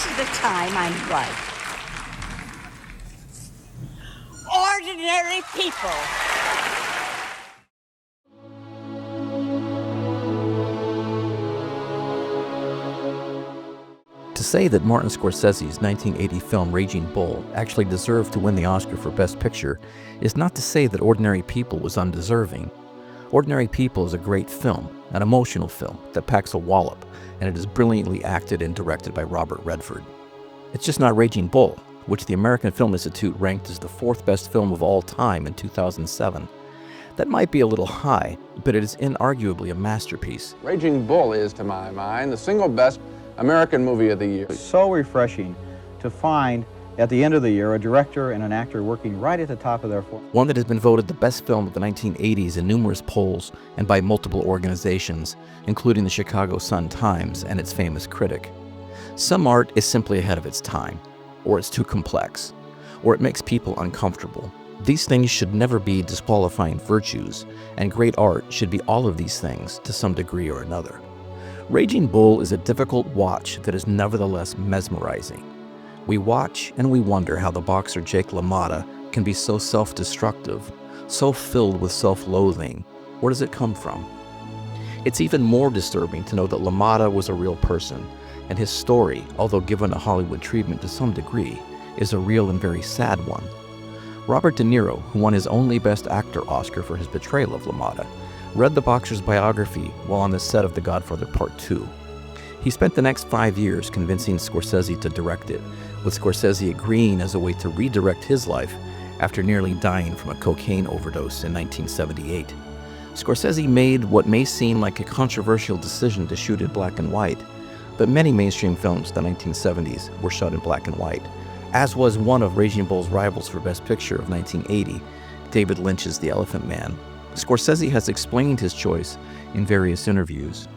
most of the time I'm right. Ordinary people. To say that Martin Scorsese's 1980 film Raging Bull actually deserved to win the Oscar for Best Picture is not to say that Ordinary People was undeserving. Ordinary People is a great film, an emotional film that packs a wallop, and it is brilliantly acted and directed by Robert Redford. It's just not Raging Bull, which the American Film Institute ranked as the 4th best film of all time in 2007. That might be a little high, but it is inarguably a masterpiece. Raging Bull is, to my mind, the single best American movie of the year. It's so refreshing to find at the end of the year a director and an actor working right at the top of their form. One that has been voted the best film of the 1980s in numerous polls and by multiple organizations, including the Chicago Sun-Times and its famous critic. Some art is simply ahead of its time, or it's too complex, or it makes people uncomfortable. These things should never be disqualifying virtues, and great art should be all of these things to some degree or another. Raging Bull is a difficult watch that is nevertheless mesmerizing. We watch and we wonder how the boxer Jake LaMotta can be so self-destructive, so filled with self-loathing. Where does it come from? It's even more disturbing to know that LaMotta was a real person, and his story, although given a Hollywood treatment to some degree, is a real and very sad one. Robert DeNiro, who won his only Best Actor Oscar for his portrayal of LaMotta, read the boxer's biography while on the set of The Godfather Part 2. He spent the next 5 years convincing Scorsese to direct it, with Scorsese agreeing as a way to redirect his life after nearly dying from a cocaine overdose in 1978. Scorsese made what may seem like a controversial decision to shoot in black and white, but many mainstream films of the 1970s were shot in black and white, as was one of Raging Bull's rivals for Best Picture of 1980, David Lynch's The Elephant Man. Scorsese has explained his choice in various interviews.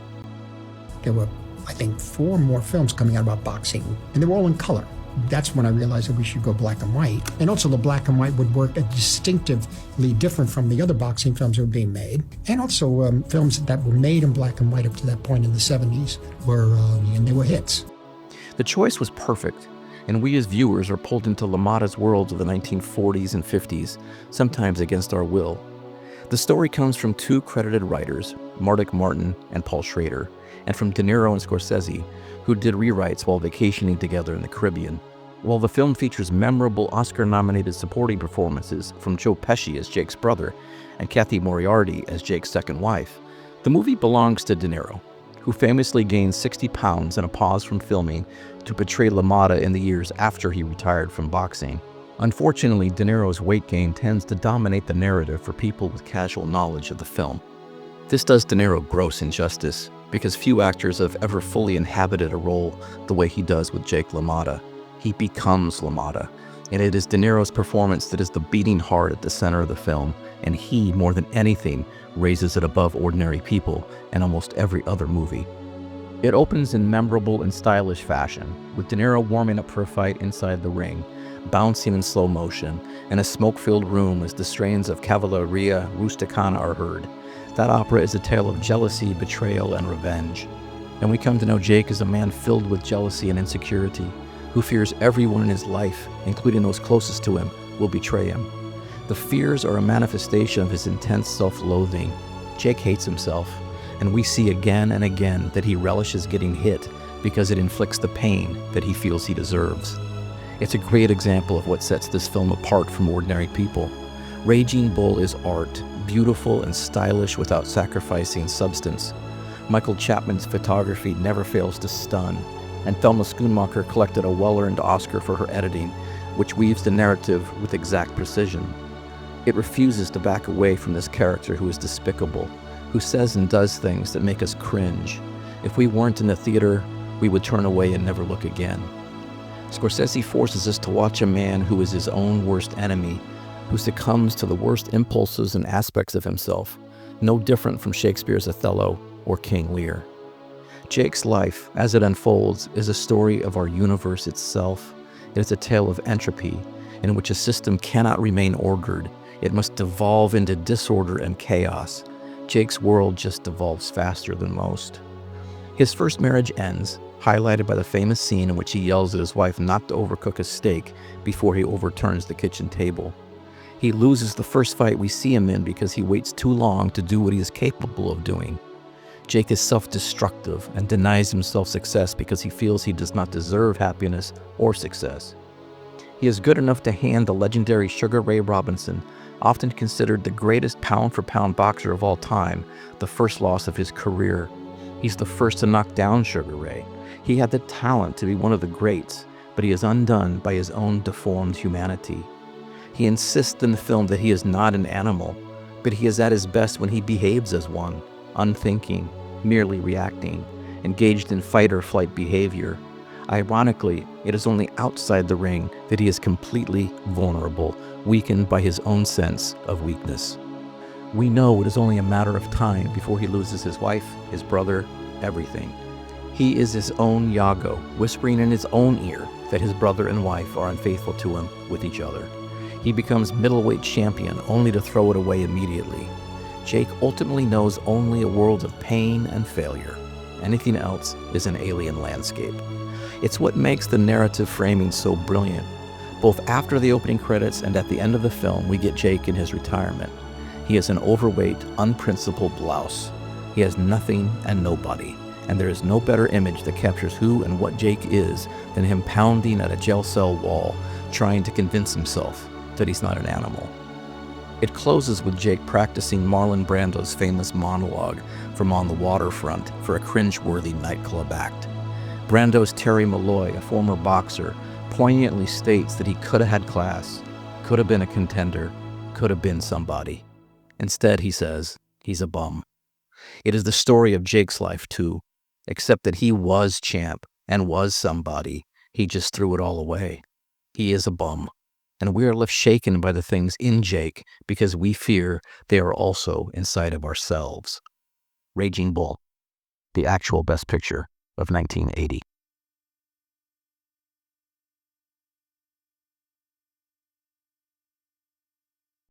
There were, I think, 4 more films coming out about boxing, and they were all in color. That's when I realized that we should go black and white. And also the black and white would work distinctively different from the other boxing films that were being made. And also films that were made in black and white up to that point in the 70s and they were hits. The choice was perfect, and we as viewers are pulled into LaMotta's worlds of the 1940s and 50s, sometimes against our will. The story comes from 2 credited writers, Mardick Martin and Paul Schrader, and from DeNiro and Scorsese, who did rewrites while vacationing together in the Caribbean. While the film features memorable Oscar-nominated supporting performances from Joe Pesci as Jake's brother and Kathy Moriarty as Jake's second wife, the movie belongs to DeNiro, who famously gained 60 pounds in a pause from filming to portray LaMotta in the years after he retired from boxing. Unfortunately, DeNiro's weight gain tends to dominate the narrative for people with casual knowledge of the film. This does DeNiro gross injustice, because few actors have ever fully inhabited a role the way he does with Jake LaMotta. He becomes LaMotta, and it is DeNiro's performance that is the beating heart at the center of the film, and he, more than anything, raises it above Ordinary People and almost every other movie. It opens in memorable and stylish fashion, with De Niro warming up for a fight inside the ring, bouncing in slow motion, in a smoke-filled room as the strains of Cavalleria Rusticana are heard. That opera is a tale of jealousy, betrayal, and revenge. And we come to know Jake as a man filled with jealousy and insecurity, who fears everyone in his life, including those closest to him, will betray him. The fears are a manifestation of his intense self-loathing. Jake hates himself, and we see again and again that he relishes getting hit because it inflicts the pain that he feels he deserves. It's a great example of what sets this film apart from Ordinary People. Raging Bull is art, beautiful and stylish without sacrificing substance. Michael Chapman's photography never fails to stun, and Thelma Schoonmaker collected a well-earned Oscar for her editing, which weaves the narrative with exact precision. It refuses to back away from this character who is despicable, who says and does things that make us cringe. If we weren't in the theater, we would turn away and never look again. Scorsese forces us to watch a man who is his own worst enemy, who succumbs to the worst impulses and aspects of himself, no different from Shakespeare's Othello or King Lear. Jake's life, as it unfolds, is a story of our universe itself. It is a tale of entropy, in which a system cannot remain ordered. It must devolve into disorder and chaos. Jake's world just devolves faster than most. His first marriage ends, highlighted by the famous scene in which he yells at his wife not to overcook a steak before he overturns the kitchen table. He loses the first fight we see him in because he waits too long to do what he is capable of doing. Jake is self-destructive and denies himself success because he feels he does not deserve happiness or success. He is good enough to hand the legendary Sugar Ray Robinson, often considered the greatest pound-for-pound boxer of all time, the first loss of his career. He's the first to knock down Sugar Ray. He had the talent to be one of the greats, but he is undone by his own deformed humanity. He insists in the film that he is not an animal, but he is at his best when he behaves as one, unthinking, merely reacting, engaged in fight-or-flight behavior. Ironically, it is only outside the ring that he is completely vulnerable, weakened by his own sense of weakness. We know it is only a matter of time before he loses his wife, his brother, everything. He is his own Iago, whispering in his own ear that his brother and wife are unfaithful to him with each other. He becomes middleweight champion only to throw it away immediately. Jake ultimately knows only a world of pain and failure. Anything else is an alien landscape. It's what makes the narrative framing so brilliant. Both after the opening credits and at the end of the film, we get Jake in his retirement. He is an overweight, unprincipled louse. He has nothing and nobody, and there is no better image that captures who and what Jake is than him pounding at a jail cell wall, trying to convince himself that he's not an animal. It closes with Jake practicing Marlon Brando's famous monologue from On the Waterfront for a cringe-worthy nightclub act. Brando's Terry Malloy, a former boxer, poignantly states that he could have had class, could have been a contender, could have been somebody. Instead, he says, he's a bum. It is the story of Jake's life, too, except that he was champ and was somebody. He just threw it all away. He is a bum. And we are left shaken by the things in Jake because we fear they are also inside of ourselves. Raging Bull, the actual Best Picture of 1980.